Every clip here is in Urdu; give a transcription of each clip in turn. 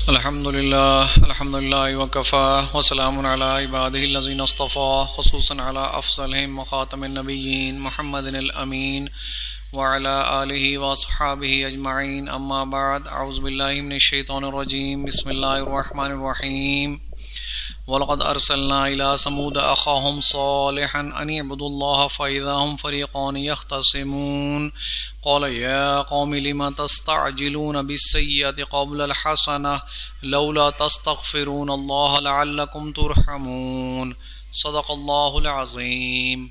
الحمدللہ وکفا وسلام علی عبادہ الذین اصطفى خصوصا علی افضلہم وخاتم النبیین محمد الامین وعلی آلہ واصحابہ اجمعین اما بعد اعوذ باللہ من الشیطان الرجیم بسم اللہ الرحمن الرحیم وَلَقَدْ أَرْسَلْنَا إِلَىٰ ثَمُودَ أَخَاهُمْ صَالِحًا أَنِ اعْبُدُوا اللَّهَ فَإِذَا هُمْ فَرِيقَانِ يَخْتَصِمُونَ قَالَ يَا قَوْمِ لِمَ تَسْتَعْجِلُونَ بِالسَّيِّئَةِ قَبْلَ الْحَسَنَةِ لَوْلَا تَسْتَغْفِرُونَ اللَّهَ لَعَلَّكُمْ تُرْحَمُونَ صدق اللہ العظیم۔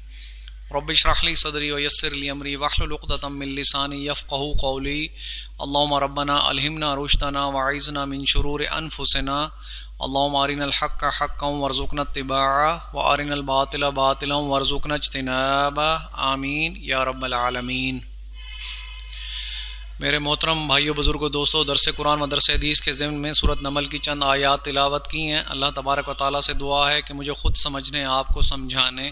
رب اشرح لي صدری ويسر لي امری واحلل عقدۃ من لسانی یفقهوا قولی۔ اللهم ربنا الہمنا رشدنا وعیذنا من شرور انفسنا۔ اللهم ارنا الحق حقا وارزقنا اتباعه وارنا الباطل باطلا وارزقنا اجتنابه آمین یا رب العالمین۔ میرے محترم بھائیو، بزرگوں، دوستو، درس قرآن و درس حدیث کے ضمن میں سورۃ نمل کی چند آیات تلاوت کی ہیں۔ اللہ تبارک و تعالیٰ سے دعا ہے کہ مجھے خود سمجھنے، آپ کو سمجھانے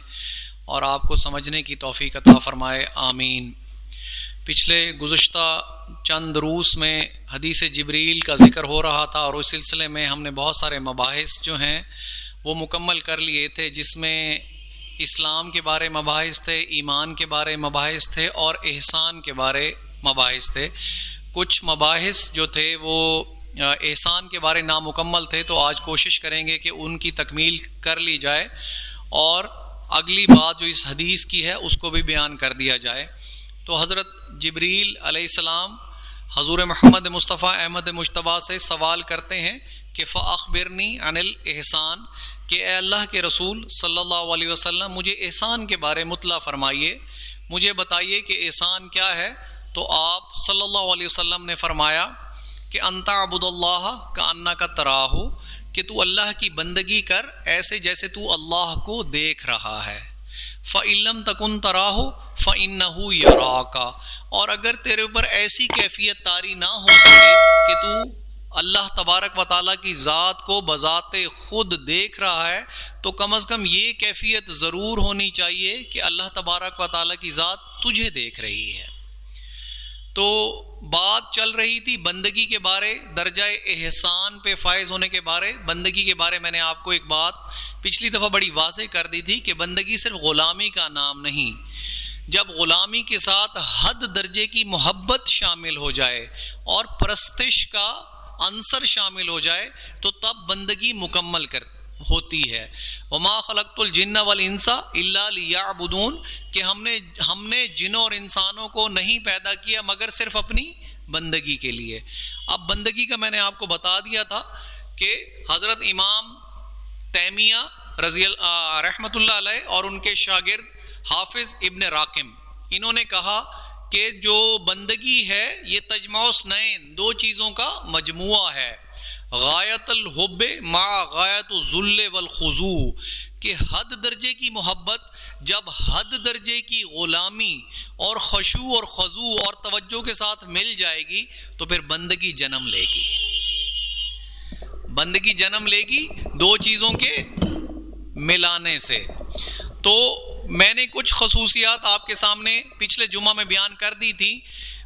اور آپ کو سمجھنے کی توفیق عطا فرمائے، آمین۔ پچھلے گزشتہ چند دروس میں حدیث جبریل کا ذکر ہو رہا تھا، اور اس سلسلے میں ہم نے بہت سارے مباحث جو ہیں وہ مکمل کر لیے تھے، جس میں اسلام کے بارے مباحث تھے، ایمان کے بارے مباحث تھے اور احسان کے بارے مباحث تھے۔ کچھ مباحث جو تھے وہ احسان کے بارے نامکمل تھے، تو آج کوشش کریں گے کہ ان کی تکمیل کر لی جائے اور اگلی بات جو اس حدیث کی ہے اس کو بھی بیان کر دیا جائے۔ تو حضرت جبریل علیہ السلام حضور محمد مصطفیٰ احمد مجتبیٰ سے سوال کرتے ہیں کہ فَأَخْبِرْنِي عَنِ الْإِحْسَانِ، کہ اے اللہ کے رسول صلی اللہ علیہ وسلم مجھے احسان کے بارے مطلع فرمائیے، مجھے بتائیے کہ احسان کیا ہے۔ تو آپ صلی اللہ علیہ وسلم نے فرمایا کہ أَن تَعْبُدَ اللَّهَ كَأَنَّكَ تَرَاهُ، کہ تو اللہ کی بندگی کر ایسے جیسے تو اللہ کو دیکھ رہا ہے۔ فَإِن لَّمْ تَكُن تَرَاهُ فَإِنَّهُ يَرَاكَ، اور اگر تیرے اوپر ایسی کیفیت طاری نہ ہو سکے کہ تو اللہ تبارک و تعالیٰ کی ذات کو بذات خود دیکھ رہا ہے، تو کم از کم یہ کیفیت ضرور ہونی چاہیے کہ اللہ تبارک و تعالیٰ کی ذات تجھے دیکھ رہی ہے۔ تو بات چل رہی تھی بندگی کے بارے، درجہ احسان پہ فائز ہونے کے بارے۔ بندگی کے بارے میں نے آپ کو ایک بات پچھلی دفعہ بڑی واضح کر دی تھی کہ بندگی صرف غلامی کا نام نہیں۔ جب غلامی کے ساتھ حد درجے کی محبت شامل ہو جائے اور پرستش کا عنصر شامل ہو جائے تو تب بندگی مکمل ہوتی ہے۔ وما خلقت الجن والانس الا لیعبدون، کہ ہم نے جنوں اور انسانوں کو نہیں پیدا کیا مگر صرف اپنی بندگی کے لیے۔ اب بندگی کا میں نے آپ کو بتا دیا تھا کہ حضرت امام تیمیہ رحمۃ اللہ علیہ اور ان کے شاگرد حافظ ابن راکم، انہوں نے کہا کہ جو بندگی ہے یہ تجمع اثنین، دو چیزوں کا مجموعہ ہے، غایت الحب مع غایت الذل والخضوع، کہ حد درجے کی محبت جب حد درجے کی غلامی اور خشوع اور خضوع اور توجہ کے ساتھ مل جائے گی تو پھر بندگی جنم لے گی۔ بندگی جنم لے گی دو چیزوں کے ملانے سے۔ تو میں نے کچھ خصوصیات آپ کے سامنے پچھلے جمعہ میں بیان کر دی تھی،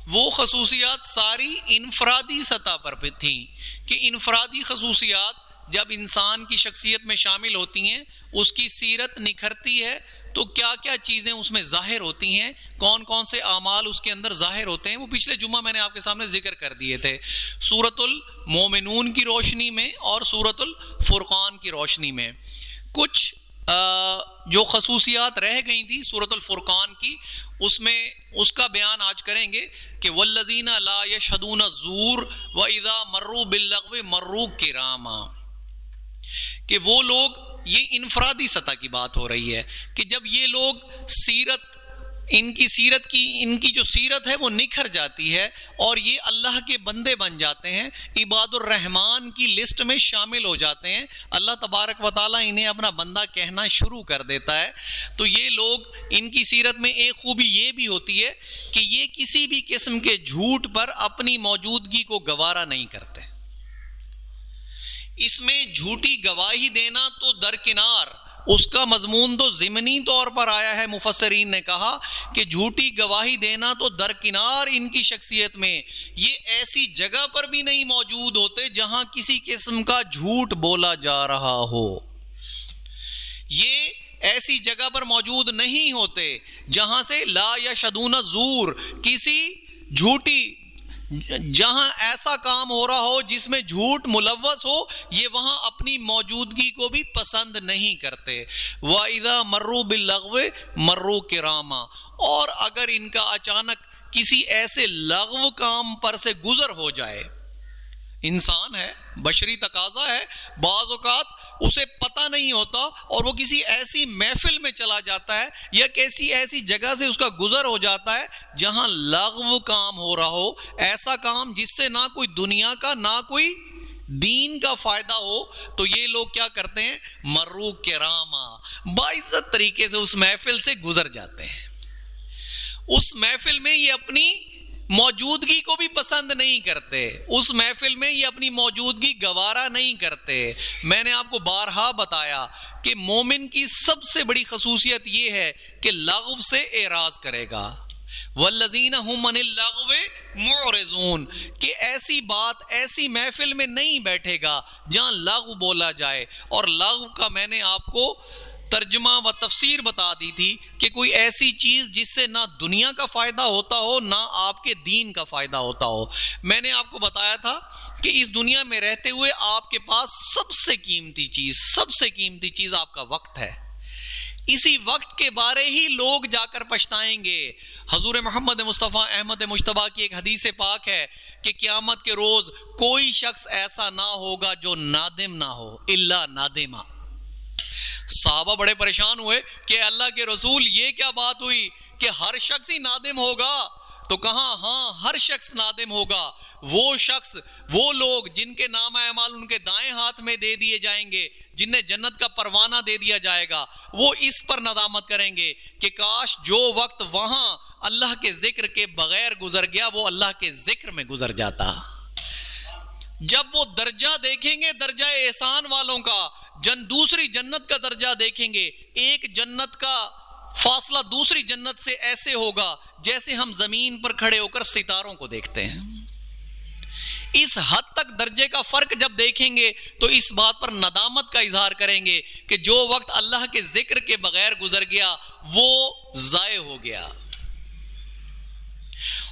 وہ خصوصیات ساری انفرادی سطح پر تھیں کہ انفرادی خصوصیات جب انسان کی شخصیت میں شامل ہوتی ہیں، اس کی سیرت نکھرتی ہے تو کیا کیا چیزیں اس میں ظاہر ہوتی ہیں، کون کون سے اعمال اس کے اندر ظاہر ہوتے ہیں، وہ پچھلے جمعہ میں نے آپ کے سامنے ذکر کر دیے تھے، سورۃ المومنون کی روشنی میں اور سورۃ الفرقان کی روشنی میں۔ کچھ جو خصوصیات رہ گئی تھی سورۃ الفرقان کی، اس میں اس کا بیان آج کریں گے کہ والذین لا یشہدون الزور واذا مروا باللغو مروا کراما، کہ وہ لوگ، یہ انفرادی سطح کی بات ہو رہی ہے کہ جب یہ لوگ ان کی جو سیرت ہے وہ نکھر جاتی ہے اور یہ اللہ کے بندے بن جاتے ہیں، عباد الرحمن کی لسٹ میں شامل ہو جاتے ہیں، اللہ تبارک و تعالیٰ انہیں اپنا بندہ کہنا شروع کر دیتا ہے، تو یہ لوگ، ان کی سیرت میں ایک خوبی یہ بھی ہوتی ہے کہ یہ کسی بھی قسم کے جھوٹ پر اپنی موجودگی کو گوارا نہیں کرتے۔ اس میں جھوٹی گواہی دینا تو درکنار، اس کا مضمون تو ضمنی طور پر آیا ہے. مفسرین نے کہا کہ جھوٹی گواہی دینا تو درکنار ان کی شخصیت میں، یہ ایسی جگہ پر بھی نہیں موجود ہوتے جہاں کسی قسم کا جھوٹ بولا جا رہا ہو. یہ ایسی جگہ پر موجود نہیں ہوتے جہاں سے لا یشہدون الزور، کسی جھوٹی جہاں ایسا کام ہو رہا ہو جس میں جھوٹ ملوث ہو، یہ وہاں اپنی موجودگی کو بھی پسند نہیں کرتے. وَإِذَا مَرُّوا بِاللَّغْوِ مَرُّوا كِرَامًا، اور اگر ان کا اچانک کسی ایسے لغو کام پر سے گزر ہو جائے، انسان ہے، بشری تقاضا ہے، بعض اوقات اسے پتہ نہیں ہوتا اور وہ کسی ایسی محفل میں چلا جاتا ہے یا کسی ایسی جگہ سے اس کا گزر ہو جاتا ہے جہاں لغو کام ہو رہا ہو، ایسا کام جس سے نہ کوئی دنیا کا نہ کوئی دین کا فائدہ ہو، تو یہ لوگ کیا کرتے ہیں؟ مرو کراما، باعزت طریقے سے اس محفل سے گزر جاتے ہیں. اس محفل میں یہ اپنی موجودگی کو بھی پسند نہیں کرتے، اس محفل میں یہ اپنی موجودگی گوارا نہیں کرتے. میں نے آپ کو بارہا بتایا کہ مومن کی سب سے بڑی خصوصیت یہ ہے کہ لغو سے اعراض کرے گا. والذین هم عن اللغو معرضون، کہ ایسی بات ایسی محفل میں نہیں بیٹھے گا جہاں لغو بولا جائے. اور لغو کا میں نے آپ کو ترجمہ و تفسیر بتا دی تھی کہ کوئی ایسی چیز جس سے نہ دنیا کا فائدہ ہوتا ہو نہ آپ کے دین کا فائدہ ہوتا ہو. میں نے آپ کو بتایا تھا کہ اس دنیا میں رہتے ہوئے آپ کے پاس سب سے قیمتی چیز آپ کا وقت ہے. اسی وقت کے بارے ہی لوگ جا کر پچھتائیں گے. حضور محمد مصطفیٰ احمد مجتبیٰ کی ایک حدیث پاک ہے کہ قیامت کے روز کوئی شخص ایسا نہ ہوگا جو نادم نہ ہو، الا نادمہ. صحابہ بڑے پریشان ہوئے کہ اللہ کے رسول یہ کیا بات ہوئی کہ ہر شخص ہی نادم ہوگا؟ تو کہاں، ہاں ہر شخص نادم ہوگا. وہ شخص، وہ لوگ جن کے نام اعمال ان کے دائیں ہاتھ میں دے دیے جائیں گے، جنہیں جنت کا پروانہ دے دیا جائے گا، وہ اس پر ندامت کریں گے کہ کاش جو وقت وہاں اللہ کے ذکر کے بغیر گزر گیا وہ اللہ کے ذکر میں گزر جاتا. جب وہ درجہ دیکھیں گے، درجہ احسان والوں کا، دوسری جنت کا درجہ دیکھیں گے، ایک جنت کا فاصلہ دوسری جنت سے ایسے ہوگا جیسے ہم زمین پر کھڑے ہو کر ستاروں کو دیکھتے ہیں. اس حد تک درجے کا فرق جب دیکھیں گے تو اس بات پر ندامت کا اظہار کریں گے کہ جو وقت اللہ کے ذکر کے بغیر گزر گیا وہ ضائع ہو گیا.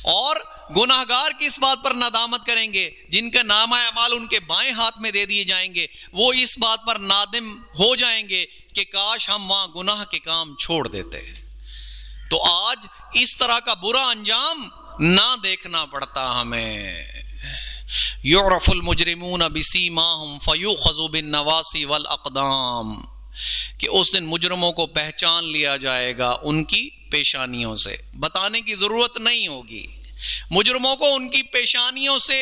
اور گناہگار کس بات پر ندامت کریں گے؟ جن کا نامہ اعمال ان کے بائیں ہاتھ میں دے دیے جائیں گے، وہ اس بات پر نادم ہو جائیں گے کہ کاش ہم وہاں گناہ کے کام چھوڑ دیتے. تو آج اس طرح کا برا انجام نہ دیکھنا پڑتا ہمیں. یعرف المجرمون بسیماہم فیؤخذ بالنواصی والاقدام، کہ اس دن مجرموں کو پہچان لیا جائے گا ان کی پیشانیوں سے. بتانے کی ضرورت نہیں ہوگی، مجرموں کو ان کی پیشانیوں سے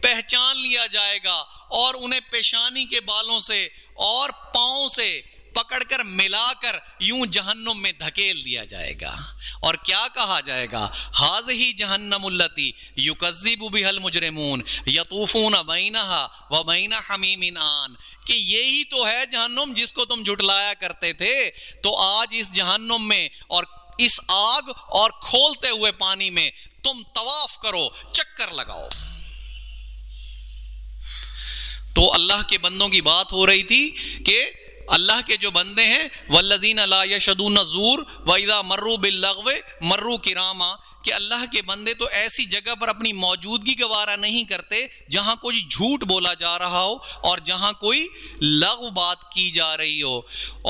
پہچان لیا جائے گا اور انہیں پیشانی کے بالوں سے اور پاؤں سے پکڑ کر ملا کر یوں جہنم میں دھکیل دیا جائے گا. اور کیا کہا جائے گا؟ ہذہ جہنم التی یکذب بها المجرمون یطوفون بینہا وبین حمیم آن، کہ یہی تو ہے جہنم جس کو تم جھٹلایا کرتے تھے. تو آج اس جہنم میں اور اس آگ اور کھولتے ہوئے پانی میں تم طواف کرو، چکر لگاؤ. تو اللہ کے بندوں کی بات ہو رہی تھی کہ اللہ کے جو بندے ہیں والذین لا یشہدون الزور واذا مروا باللغو مروا کراما، کہ اللہ کے بندے تو ایسی جگہ پر اپنی موجودگی گوارا نہیں کرتے جہاں کوئی جھوٹ بولا جا رہا ہو اور جہاں کوئی لغو بات کی جا رہی ہو.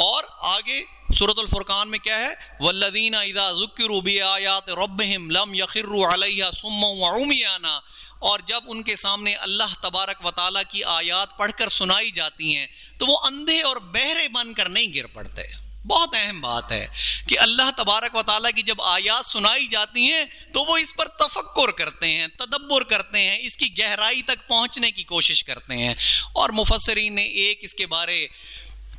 اور آگے سورۃ الفرقان میں کیا ہے؟ والذین اذا ذکروا بآیات ربہم لم یخروا علیہا صما وعمیانا، اور جب ان کے سامنے اللہ تبارک و تعالیٰ کی آیات پڑھ کر سنائی جاتی ہیں تو وہ اندھے اور بہرے بن کر نہیں گر پڑتے. بہت اہم بات ہے کہ اللہ تبارک و تعالیٰ کی جب آیات سنائی جاتی ہیں تو وہ اس پر تفکر کرتے ہیں، تدبر کرتے ہیں، اس کی گہرائی تک پہنچنے کی کوشش کرتے ہیں. اور مفسرین نے ایک اس کے بارے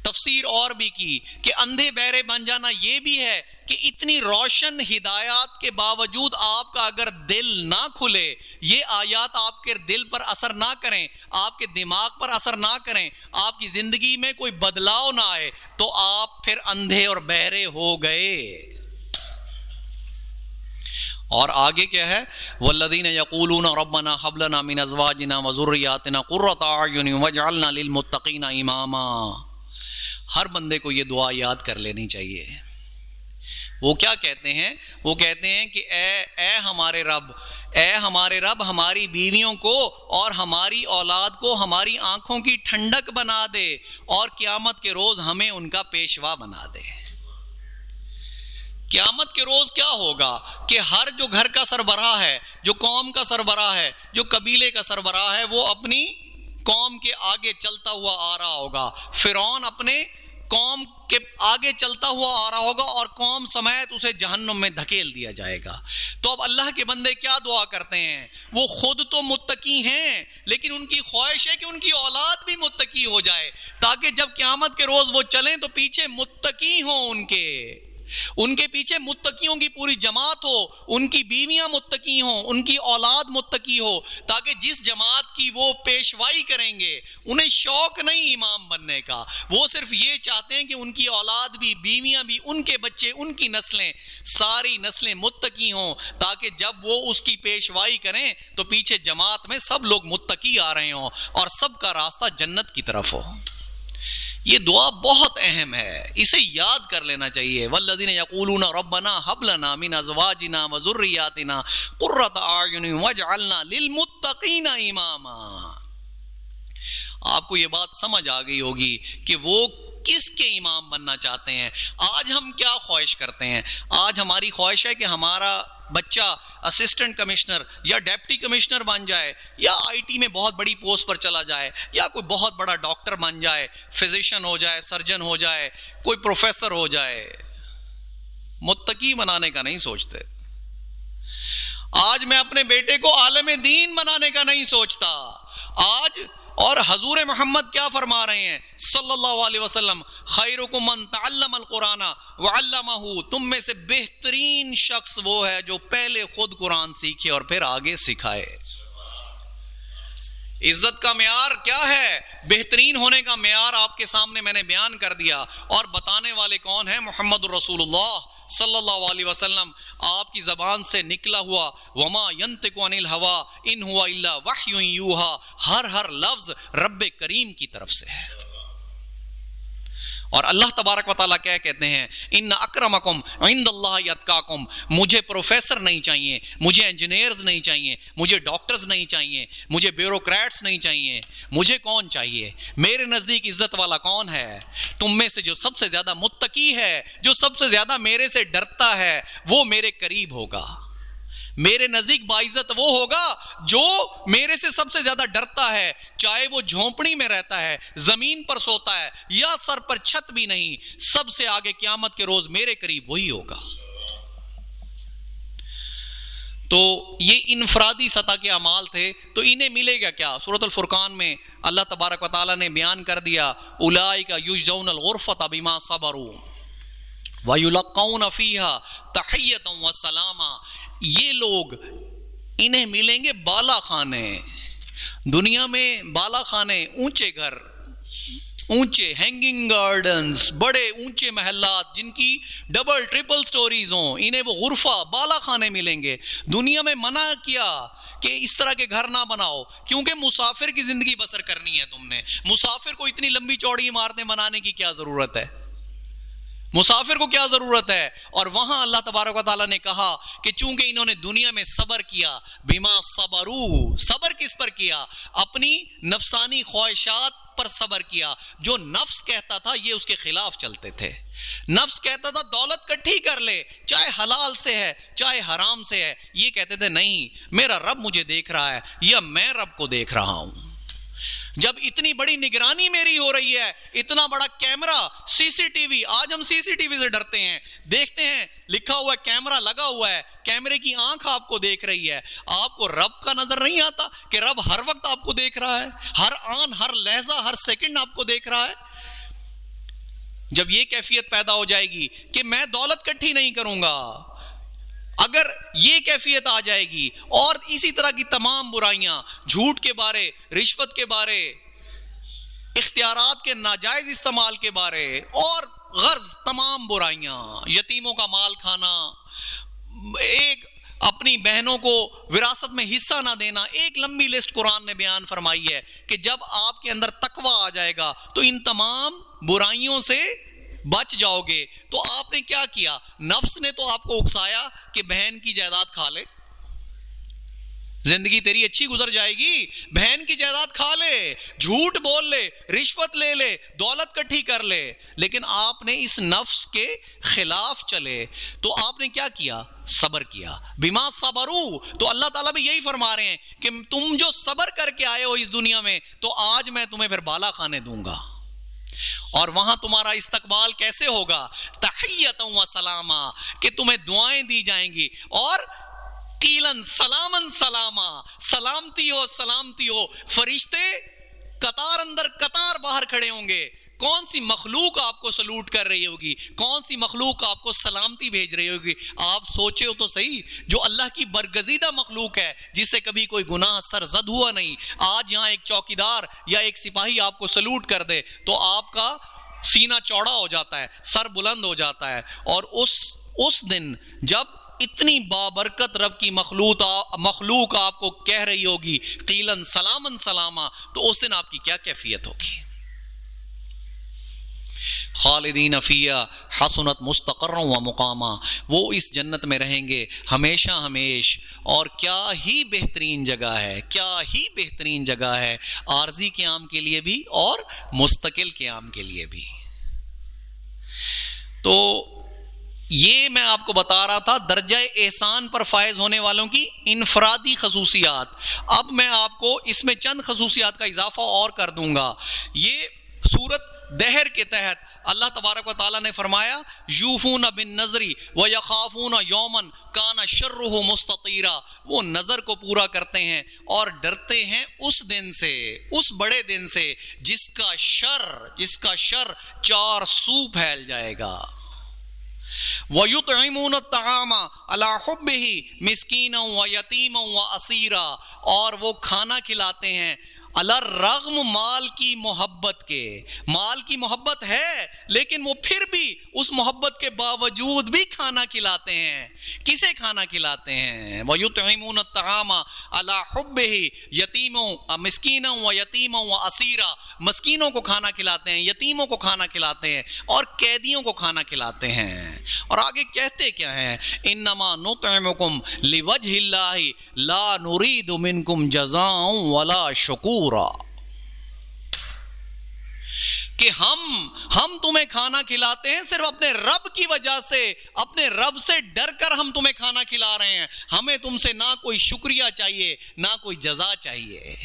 تفسیر اور بھی کی کہ اندھے بہرے بن جانا یہ بھی ہے کہ اتنی روشن ہدایات کے باوجود آپ کا اگر دل نہ کھلے، یہ آیات آپ کے دل پر اثر نہ کریں، آپ کے دماغ پر اثر نہ کریں، آپ کی زندگی میں کوئی بدلاؤ نہ آئے، تو آپ پھر اندھے اور بہرے ہو گئے۔ اور آگے کیا ہے؟ والذین یقولون ربنا ھب لنا من ازواجنا وذریاتنا قرۃ اعین واجعلنا للمتقین اماما۔ ہر بندے کو یہ دعا یاد کر لینی چاہیے۔ وہ کیا کہتے ہیں؟ وہ کہتے ہیں کہ اے ہمارے رب ہماری بیویوں کو اور ہماری اولاد کو ہماری آنکھوں کی ٹھنڈک بنا دے، اور قیامت کے روز ہمیں ان کا پیشوا بنا دے۔ قیامت کے روز کیا ہوگا کہ ہر جو گھر کا سربراہ ہے، جو قوم کا سربراہ ہے، جو قبیلے کا سربراہ ہے، وہ اپنی قوم کے آگے چلتا ہوا آ رہا ہوگا۔ فرعون اپنے قوم کے آگے چلتا ہوا آ رہا ہوگا اور قوم سمیت اسے جہنم میں دھکیل دیا جائے گا۔ تو اب اللہ کے بندے کیا دعا کرتے ہیں؟ وہ خود تو متقی ہیں، لیکن ان کی خواہش ہے کہ ان کی اولاد بھی متقی ہو جائے، تاکہ جب قیامت کے روز وہ چلیں تو پیچھے متقی ہوں، ان کے پیچھے متقیوں کی پوری جماعت ہو، ان کی بیویاں متقی ہوں، ان کی اولاد متقی ہو، تاکہ جس جماعت کی وہ پیشوائی کریں گے انہیں شوق نہیں امام بننے کا، وہ صرف یہ چاہتے ہیں کہ ان کی اولاد بھی، بیویاں بھی، ان کے بچے، ان کی نسلیں، ساری نسلیں متقی ہوں، تاکہ جب وہ اس کی پیشوائی کریں تو پیچھے جماعت میں سب لوگ متقی آ رہے ہوں اور سب کا راستہ جنت کی طرف ہو۔ یہ دعا بہت اہم ہے، اسے یاد کر لینا چاہیے۔ والذین یقولون ربنا ھب لنا من ازواجنا وذریاتنا قرۃ اعین واجعلنا للمتقین اماما۔ آپ کو یہ بات سمجھ آ گئی ہوگی کہ وہ کس کے امام بننا چاہتے ہیں۔ آج ہم کیا خواہش کرتے ہیں؟ آج ہماری خواہش ہے کہ ہمارا بچہ اسسٹنٹ کمشنر یا ڈیپٹی کمشنر بن جائے، یا آئی ٹی میں بہت بڑی پوسٹ پر چلا جائے، یا کوئی بہت بڑا ڈاکٹر بن جائے، فزیشین ہو جائے، سرجن ہو جائے، کوئی پروفیسر ہو جائے۔ متقی بنانے کا نہیں سوچتے۔ آج میں اپنے بیٹے کو عالم دین بنانے کا نہیں سوچتا۔ آج اور حضور محمد کیا فرما رہے ہیں صلی اللہ علیہ وسلم؟ خیرکم من تعلم القرآن وعلمہ، تم میں سے بہترین شخص وہ ہے جو پہلے خود قرآن سیکھے اور پھر آگے سکھائے۔ عزت کا معیار کیا ہے؟ بہترین ہونے کا معیار آپ کے سامنے میں نے بیان کر دیا، اور بتانے والے کون ہیں؟ محمد الرسول اللہ صلی اللہ علیہ وسلم۔ آپ کی زبان سے نکلا ہوا وما ینطق عن الہوی ان ہوا الا وحی یوحی، ہر لفظ رب کریم کی طرف سے ہے۔ اور اللہ تبارک و تعالیٰ کیا کہتے ہیں؟ ان اکرمکم عند اللہ اتقاکم۔ مجھے پروفیسر نہیں چاہیے، مجھے انجینئرز نہیں چاہیے، مجھے ڈاکٹرز نہیں چاہیے، مجھے بیوروکریٹس نہیں چاہیے۔ مجھے کون چاہیے؟ میرے نزدیک عزت والا کون ہے؟ تم میں سے جو سب سے زیادہ متقی ہے، جو سب سے زیادہ میرے سے ڈرتا ہے، وہ میرے قریب ہوگا۔ میرے نزدیک باعزت وہ ہوگا جو میرے سے سب سے زیادہ ڈرتا ہے، چاہے وہ جھونپڑی میں رہتا ہے، زمین پر سوتا ہے، یا سر پر چھت بھی نہیں، سب سے آگے قیامت کے روز میرے قریب وہی ہوگا۔ تو یہ انفرادی سطح کے اعمال تھے، تو انہیں ملے گا کیا؟ سورۃ الفرقان میں اللہ تبارک و تعالیٰ نے بیان کر دیا، اولئک یجزون الغرفۃ بما صبروا وَيُلَقَّوْنَ فِيهَا تَحِيَّةً وَسَلَامًا۔ یہ لوگ، انہیں ملیں گے بالا خانے۔ دنیا میں بالا خانے، اونچے گھر، اونچے ہینگنگ گارڈنز، بڑے اونچے محلات جن کی ڈبل ٹرپل سٹوریز ہوں، انہیں وہ غرفہ، بالا خانے ملیں گے۔ دنیا میں منع کیا کہ اس طرح کے گھر نہ بناؤ، کیونکہ مسافر کی زندگی بسر کرنی ہے تم نے۔ مسافر کو اتنی لمبی چوڑی عمارتیں بنانے کی کیا ضرورت ہے؟ مسافر کو کیا ضرورت ہے؟ اور وہاں اللہ تبارک و تعالیٰ نے کہا کہ چونکہ انہوں نے دنیا میں صبر کیا، بما صبروا، صبر کس پر کیا؟ اپنی نفسانی خواہشات پر صبر کیا۔ جو نفس کہتا تھا یہ اس کے خلاف چلتے تھے۔ نفس کہتا تھا دولت کٹھی کر لے، چاہے حلال سے ہے چاہے حرام سے ہے، یہ کہتے تھے نہیں، میرا رب مجھے دیکھ رہا ہے یا میں رب کو دیکھ رہا ہوں۔ جب اتنی بڑی نگرانی میری ہو رہی ہے، اتنا بڑا کیمرہ، سی سی ٹی وی، آج ہم سی سی ٹی وی سے ڈرتے ہیں، دیکھتے ہیں لکھا ہوا ہے کیمرہ لگا ہوا ہے، کیمرے کی آنکھ آپ کو دیکھ رہی ہے۔ آپ کو رب کا نظر نہیں آتا کہ رب ہر وقت آپ کو دیکھ رہا ہے، ہر آن، ہر لہجہ، ہر سیکنڈ آپ کو دیکھ رہا ہے؟ جب یہ کیفیت پیدا ہو جائے گی کہ میں دولت کٹھی نہیں کروں گا، اگر یہ کیفیت آ جائے گی، اور اسی طرح کی تمام برائیاں، جھوٹ کے بارے، رشوت کے بارے، اختیارات کے ناجائز استعمال کے بارے، اور غرض تمام برائیاں، یتیموں کا مال کھانا، ایک اپنی بہنوں کو وراثت میں حصہ نہ دینا، ایک لمبی لسٹ قرآن نے بیان فرمائی ہے کہ جب آپ کے اندر تقوی آ جائے گا تو ان تمام برائیوں سے بچ جاؤ گے۔ تو آپ نے کیا کیا؟ نفس نے تو آپ کو اکسایا کہ بہن کی جائیداد کھا لے، زندگی تیری اچھی گزر جائے گی، بہن کی جائیداد کھا لے، جھوٹ بول لے، رشوت لے لے، دولت کٹھی کر لے، لیکن آپ نے اس نفس کے خلاف چلے تو آپ نے کیا کیا؟ صبر کیا۔ بما صبرو، تو اللہ تعالیٰ بھی یہی فرما رہے ہیں کہ تم جو صبر کر کے آئے ہو اس دنیا میں، تو آج میں تمہیں پھر بالا خانے دوں گا، اور وہاں تمہارا استقبال کیسے ہوگا؟ تحیۃ و سلاما، کہ تمہیں دعائیں دی جائیں گی، اور قیلن سلامن سلاما، سلامتی ہو سلامتی ہو، فرشتے قطار اندر قطار باہر کھڑے ہوں گے۔ کون سی مخلوق آپ کو سلوٹ کر رہی ہوگی، کون سی مخلوق آپ کو سلامتی بھیج رہی ہوگی؟ آپ سوچے ہو تو صحیح، جو اللہ کی برگزیدہ مخلوق ہے، جس سے کبھی کوئی گناہ سرزد ہوا نہیں، آج یہاں ایک چوکیدار یا ایک سپاہی آپ کو سلوٹ کر دے تو آپ کا سینہ چوڑا ہو جاتا ہے، سر بلند ہو جاتا ہے، اور اس دن جب اتنی بابرکت رب کی مخلوق آپ کو کہہ رہی ہوگی قیلن سلامن سلاما، تو اس دن آپ کی کیا کیفیت ہوگی؟ خالدین فیہا حسنت مستقرا و مقاما، وہ اس جنت میں رہیں گے ہمیشہ ہمیش، اور کیا ہی بہترین جگہ ہے، کیا ہی بہترین جگہ ہے، عارضی قیام کے لیے بھی اور مستقل قیام کے لیے بھی۔ تو یہ میں آپ کو بتا رہا تھا درجہ احسان پر فائز ہونے والوں کی انفرادی خصوصیات۔ اب میں آپ کو اس میں چند خصوصیات کا اضافہ اور کر دوں گا۔ یہ سورت دہر کے تحت اللہ تبارک و تعالیٰ نے فرمایا یوفون بالنذر ویخافون یوما کان شرہ مستطیرا، وہ نظر کو پورا کرتے ہیں اور ڈرتے ہیں اس دن سے، اس بڑے دن سے جس کا شر چار سو پھیل جائے گا۔ وَيُطْعِمُونَ الطَّعَامَ عَلَىٰ حُبِّهِ مِسْكِينًا وَيَتِيمًا وَأَسِيرًا، اور وہ کھانا کھلاتے ہیں الرغم مال کی محبت کے، مال کی محبت ہے لیکن وہ پھر بھی اس محبت کے باوجود بھی کھانا کھلاتے ہیں۔ کسے کھانا کھلاتے ہیں؟ وَيُطْعِمُونَ الطَّعَامَ عَلَىٰ حُبِّهِ یتیموں مسکینا ویتیما واسیرا، مسکینوں کو کھانا کھلاتے ہیں، یتیموں کو کھانا کھلاتے ہیں، اور قیدیوں کو کھانا کھلاتے ہیں۔ اور آگے کہتے کیا ہیں؟ انما نطعمکم لوجہ اللہ لا نرید منکم جزاء ولا شکورا، کہ ہم تمہیں کھانا کھلاتے ہیں صرف اپنے رب کی وجہ سے، اپنے رب سے ڈر کر ہم تمہیں کھانا کھلا رہے ہیں، ہمیں تم سے نہ کوئی شکریہ چاہیے نہ کوئی جزا چاہیے۔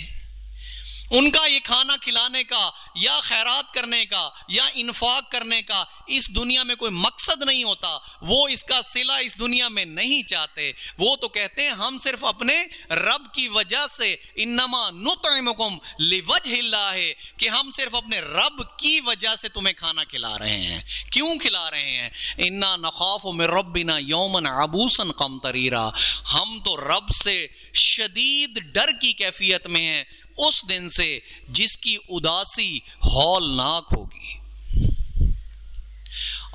ان کا یہ کھانا کھلانے کا یا خیرات کرنے کا یا انفاق کرنے کا اس دنیا میں کوئی مقصد نہیں ہوتا، وہ اس کا صلہ اس دنیا میں نہیں چاہتے، وہ تو کہتے ہیں ہم صرف اپنے رب کی وجہ سے، انما نطعمکم لوجہ اللہ، کہ ہم صرف اپنے رب کی وجہ سے تمہیں کھانا کھلا رہے ہیں۔ کیوں کھلا رہے ہیں؟ انا نخاف من ربنا یوما عبوسا قمطریرا، ہم تو رب سے شدید ڈر کی کیفیت میں ہیں اس دن سے جس کی اداسی ہولناک ہوگی۔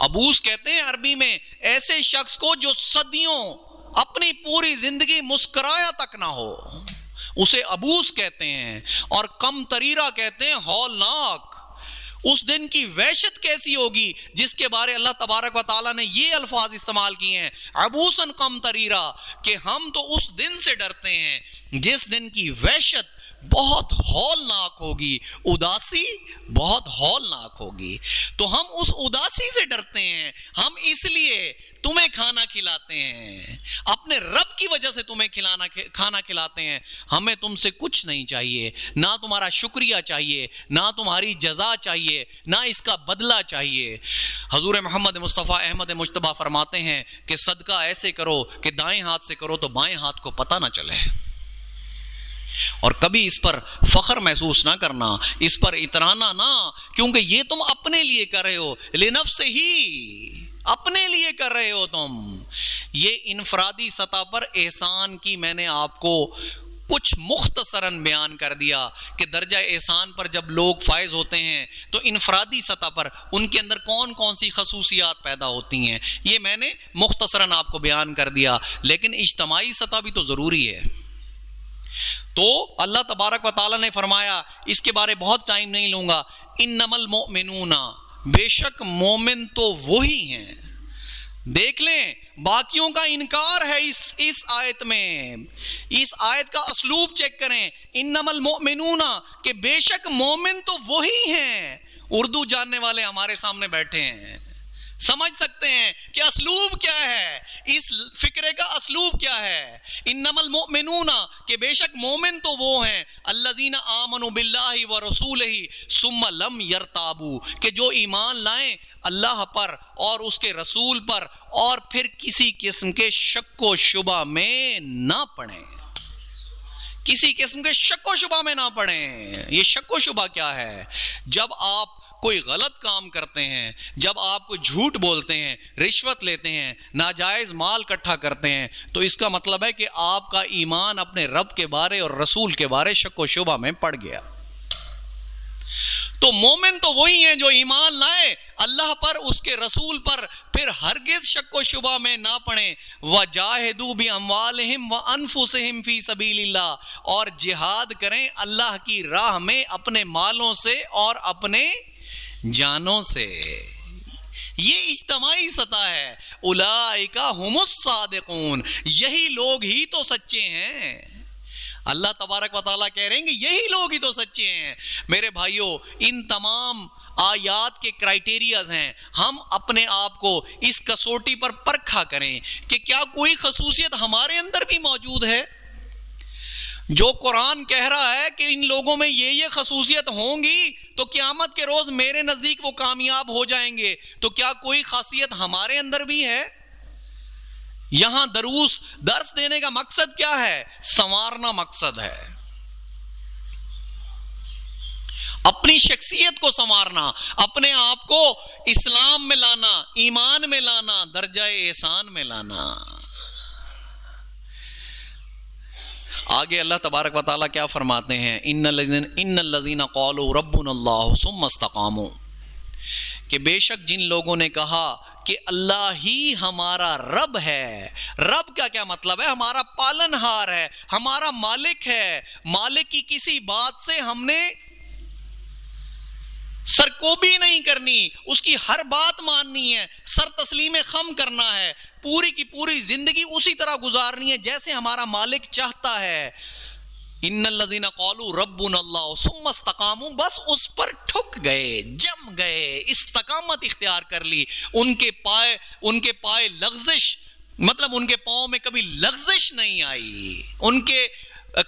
ابوس کہتے ہیں عربی میں ایسے شخص کو جو صدیوں اپنی پوری زندگی مسکرایا تک نہ ہو، اسے ابوس کہتے ہیں، اور کم تریرا کہتے ہیں ہولناک۔ اس دن کی وحشت کیسی ہوگی جس کے بارے اللہ تبارک و تعالیٰ نے یہ الفاظ استعمال کیے ہیں عبوسن کم تریرا، کہ ہم تو اس دن سے ڈرتے ہیں جس دن کی وحشت بہت ہولناک ہوگی، اداسی بہت ہولناک ہوگی۔ تو ہم اس اداسی سے ڈرتے ہیں، ہم اس لیے تمہیں کھانا کھلاتے ہیں، اپنے رب کی وجہ سے تمہیں کھانا کھلاتے ہیں۔ ہمیں تم سے کچھ نہیں چاہیے، نہ تمہارا شکریہ چاہیے، نہ تمہاری جزا چاہیے، نہ اس کا بدلہ چاہیے۔ حضور محمد مصطفیٰ احمد مجتبیٰ فرماتے ہیں کہ صدقہ ایسے کرو کہ دائیں ہاتھ سے کرو تو بائیں ہاتھ کو پتہ نہ چلے۔ اور کبھی اس پر فخر محسوس نہ کرنا، اس پر اترانا نہ، کیونکہ یہ تم اپنے لیے کر رہے ہو، لنفس ہی، اپنے لیے کر رہے ہو تم۔ یہ انفرادی سطح پر احسان کی میں نے آپ کو کچھ مختصراً بیان کر دیا کہ درجہ احسان پر جب لوگ فائز ہوتے ہیں تو انفرادی سطح پر ان کے اندر کون کون سی خصوصیات پیدا ہوتی ہیں، یہ میں نے مختصراً آپ کو بیان کر دیا، لیکن اجتماعی سطح بھی تو ضروری ہے۔ تو اللہ تبارک و تعالیٰ نے فرمایا، اس کے بارے بہت ٹائم نہیں لوں گا، انما المؤمنون، بے شک مومن تو وہی ہیں۔ دیکھ لیں باقیوں کا انکار ہے اس آیت میں، اس آیت کا اسلوب چیک کریں، انما المؤمنون، کہ بے شک مومن تو وہی ہیں۔ اردو جاننے والے ہمارے سامنے بیٹھے ہیں، سمجھ سکتے ہیں کہ اسلوب کیا ہے، اس فکرے کا اسلوب کیا ہے۔ انما المؤمنون، کہ بے شک مومن تو وہ ہیں، الذین آمنوا باللہ ورسولہ ثم لم یرتابوا، کہ جو ایمان لائیں اللہ پر اور اس کے رسول پر اور پھر کسی قسم کے شک و شبہ میں نہ پڑیں، کسی قسم کے شک و شبہ میں نہ پڑیں۔ یہ شک و شبہ کیا ہے؟ جب آپ کوئی غلط کام کرتے ہیں، جب آپ کو جھوٹ بولتے ہیں، رشوت لیتے ہیں، ناجائز مال اکٹھا کرتے ہیں، تو اس کا مطلب ہے کہ آپ کا ایمان اپنے رب کے بارے اور رسول کے بارے شک و شبہ میں پڑ گیا۔ تو مومن تو وہی ہیں جو ایمان لائے اللہ پر، اس کے رسول پر، پھر ہرگز شک و شبہ میں نہ پڑیں۔ وَجَاهِدُوا بِأَمْوَالِهِمْ وَأَنفُسِهِمْ فِي سَبِيلِ اللَّهِ، اور جہاد کریں اللہ کی راہ میں اپنے مالوں سے اور اپنے جانوں سے۔ یہ اجتماعی سطح ہے۔ اولئک هم الصادقون، یہی لوگ ہی تو سچے ہیں۔ اللہ تبارک و تعالیٰ کہہ رہے ہیں کہ یہی لوگ ہی تو سچے ہیں۔ میرے بھائیوں، ان تمام آیات کے کرائیٹیریاز ہیں، ہم اپنے آپ کو اس کسوٹی پر پرکھا کریں کہ کیا کوئی خصوصیت ہمارے اندر بھی موجود ہے۔ جو قرآن کہہ رہا ہے کہ ان لوگوں میں یہ خصوصیت ہوں گی تو قیامت کے روز میرے نزدیک وہ کامیاب ہو جائیں گے، تو کیا کوئی خاصیت ہمارے اندر بھی ہے؟ یہاں درس دینے کا مقصد کیا ہے؟ سنوارنا مقصد ہے، اپنی شخصیت کو سنوارنا، اپنے آپ کو اسلام میں لانا، ایمان میں لانا، درجہ احسان میں لانا۔ آگے اللہ تبارک و تعالیٰ کیا فرماتے ہیں؟ ان الذین قالوا ربنا اللہ ثم استقاموا، کہ بے شک جن لوگوں نے کہا کہ اللہ ہی ہمارا رب ہے۔ رب کا کیا مطلب ہے؟ ہمارا پالن ہار ہے، ہمارا مالک ہے۔ مالک کی کسی بات سے ہم نے سرکوبی نہیں کرنی، اس کی ہر بات ماننی ہے، سر تسلیم خم کرنا ہے، پوری کی پوری زندگی اسی طرح گزارنی ہے جیسے ہمارا مالک چاہتا ہے۔ ان الذین قالوا ربنا اللہ ثم استقاموا، بس اس پر ٹھک گئے، جم گئے، استقامت اختیار کر لی۔ ان کے پائے لغزش، مطلب ان کے پاؤں میں کبھی لغزش نہیں آئی، ان کے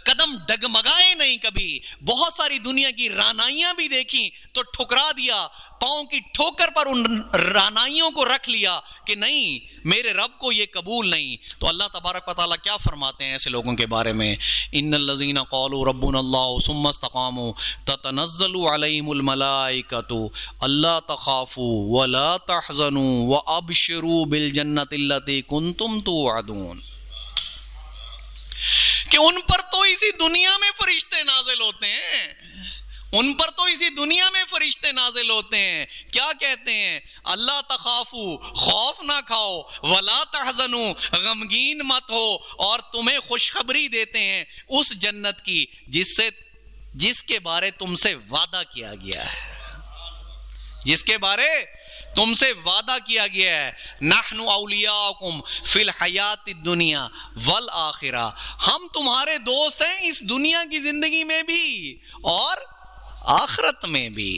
قدم ڈگمگائے نہیں کبھی۔ بہت ساری دنیا کی رانائیاں بھی دیکھیں تو ٹھکرا دیا، پاؤں کی ٹھوکر پر ان رانائیوں کو رکھ لیا کہ نہیں، میرے رب کو یہ قبول نہیں۔ تو اللہ تبارک و تعالیٰ کیا فرماتے ہیں ایسے لوگوں کے بارے میں؟ ان الذین قالوا ربنا اللہ ثم استقاموا تتنزل علیہم الملائکۃ الا تخافوا ولا تحزنوا وابشروا بالجنۃ التی کنتم توعدون، کہ ان پر تو اسی دنیا میں فرشتے نازل ہوتے ہیں، ان پر تو اسی دنیا میں فرشتے نازل ہوتے ہیں۔ کیا کہتے ہیں؟ اللہ تخافو، خوف نہ کھاؤ، ولا تحزنو، غمگین مت ہو، اور تمہیں خوشخبری دیتے ہیں اس جنت کی جس کے بارے تم سے وعدہ کیا گیا ہے، جس کے بارے تم سے وعدہ کیا گیا ہے۔ نحن اولیاءکم فی الحیات الدنیا والآخرہ، ہم تمہارے دوست ہیں اس دنیا کی زندگی میں بھی اور آخرت میں بھی۔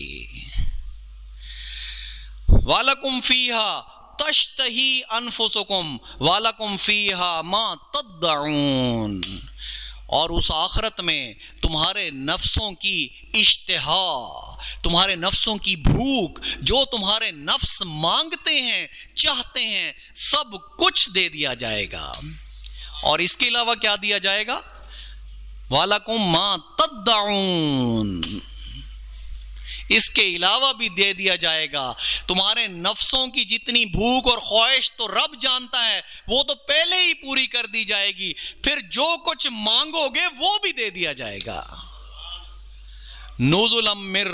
وَلَكُمْ فِيهَا تَشْتَهِي أَنفُسُكُمْ وَلَكُمْ فِيهَا مَا تَدَّعُونَ، اور اس آخرت میں تمہارے نفسوں کی اشتہا، تمہارے نفسوں کی بھوک، جو تمہارے نفس مانگتے ہیں، چاہتے ہیں، سب کچھ دے دیا جائے گا۔ اور اس کے علاوہ کیا دیا جائے گا؟ وَلَكُمْ مَا تَدَّعُونَ، اس کے علاوہ بھی دے دیا جائے گا. تمہارے نفسوں کی جتنی بھوک اور خواہش تو رب جانتا ہے، وہ تو پہلے ہی پوری کر دی جائے گی، پھر جو کچھ مانگو گے وہ بھی دے دیا جائے گا. نزلا من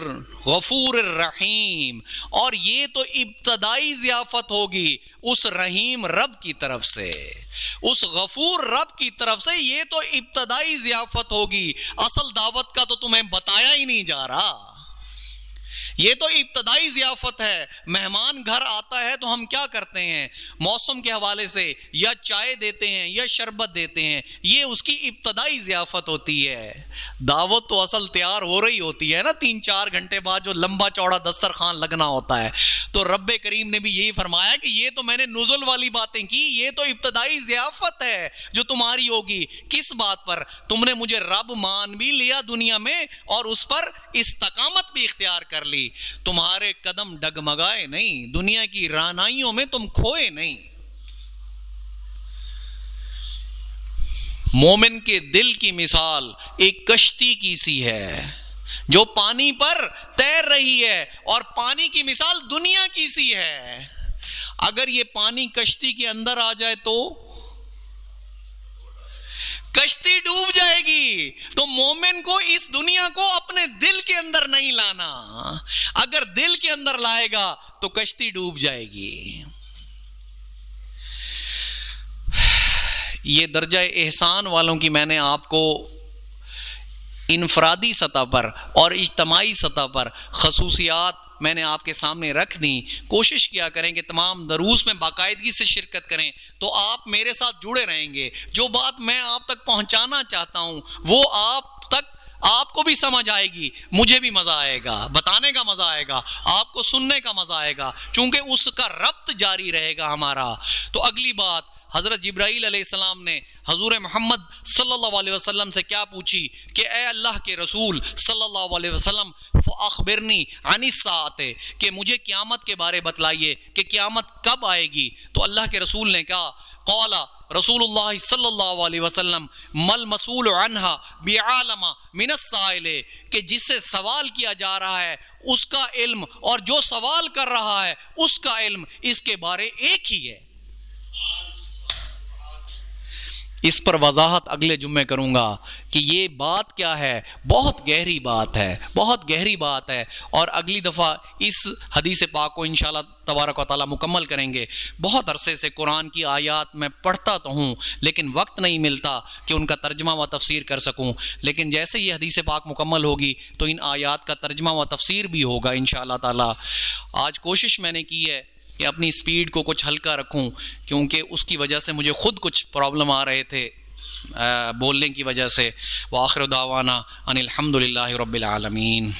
غفور الرحیم، اور یہ تو ابتدائی ضیافت ہوگی اس رحیم رب کی طرف سے، اس غفور رب کی طرف سے. یہ تو ابتدائی ضیافت ہوگی، اصل دعوت کا تو تمہیں بتایا ہی نہیں جا رہا. یہ تو ابتدائی ضیافت ہے. مہمان گھر آتا ہے تو ہم کیا کرتے ہیں؟ موسم کے حوالے سے یا چائے دیتے ہیں یا شربت دیتے ہیں، یہ اس کی ابتدائی ضیافت ہوتی ہے. دعوت تو اصل تیار ہو رہی ہوتی ہے نا، 3-4 گھنٹے بعد جو لمبا چوڑا دسترخوان لگنا ہوتا ہے. تو رب کریم نے بھی یہی فرمایا کہ یہ تو میں نے نزل والی باتیں کی، یہ تو ابتدائی ضیافت ہے جو تمہاری ہوگی. کس بات پر؟ تم نے مجھے رب مان بھی لیا دنیا میں اور اس پر استقامت بھی اختیار کر لی. تمہارے قدم ڈگمگائے نہیں، دنیا کی رعنائیوں میں تم کھوئے نہیں. مومن کے دل کی مثال ایک کشتی کی سی ہے جو پانی پر تیر رہی ہے، اور پانی کی مثال دنیا کی سی ہے. اگر یہ پانی کشتی کے اندر آ جائے تو کشتی ڈوب جائے گی. تو مومن کو اس دنیا کو اپنے دل کے اندر نہیں لانا. اگر دل کے اندر لائے گا تو کشتی ڈوب جائے گی. یہ درجہ احسان والوں کی میں نے آپ کو انفرادی سطح پر اور اجتماعی سطح پر خصوصیات میں نے آپ کے سامنے رکھ دی. کوشش کیا کریں کہ تمام دروس میں باقاعدگی سے شرکت کریں تو آپ میرے ساتھ جڑے رہیں گے. جو بات میں آپ تک پہنچانا چاہتا ہوں وہ آپ کو بھی سمجھ آئے گی، مجھے بھی مزہ آئے گا، بتانے کا مزہ آئے گا، آپ کو سننے کا مزہ آئے گا، چونکہ اس کا ربط جاری رہے گا ہمارا. تو اگلی بات، حضرت جبرائیل علیہ السلام نے حضور محمد صلی اللہ علیہ وسلم سے کیا پوچھی کہ اے اللہ کے رسول صلی اللہ علیہ وسلم، فاخبرنی عن الساعۃ، کہ مجھے قیامت کے بارے بتلائیے کہ قیامت کب آئے گی. تو اللہ کے رسول نے کہا، قال رسول اللہ صلی اللہ علیہ وسلم، مل مسئول عنہا بعالم من السائل، کہ جس سے سوال کیا جا رہا ہے اس کا علم اور جو سوال کر رہا ہے اس کا علم اس کے بارے ایک ہی ہے. اس پر وضاحت اگلے جمعے کروں گا کہ یہ بات کیا ہے. بہت گہری بات ہے، بہت گہری بات ہے، اور اگلی دفعہ اس حدیث پاک کو انشاءاللہ تبارک و تعالیٰ مکمل کریں گے. بہت عرصے سے قرآن کی آیات میں پڑھتا تو ہوں لیکن وقت نہیں ملتا کہ ان کا ترجمہ و تفسیر کر سکوں. لیکن جیسے یہ حدیث پاک مکمل ہوگی تو ان آیات کا ترجمہ و تفسیر بھی ہوگا انشاءاللہ تعالیٰ. آج کوشش میں نے کی ہے کہ اپنی سپیڈ کو کچھ ہلکا رکھوں، کیونکہ اس کی وجہ سے مجھے خود کچھ پرابلم آ رہے تھے بولنے کی وجہ سے. وآخر دعوانا ان الحمد للہ رب العالمین.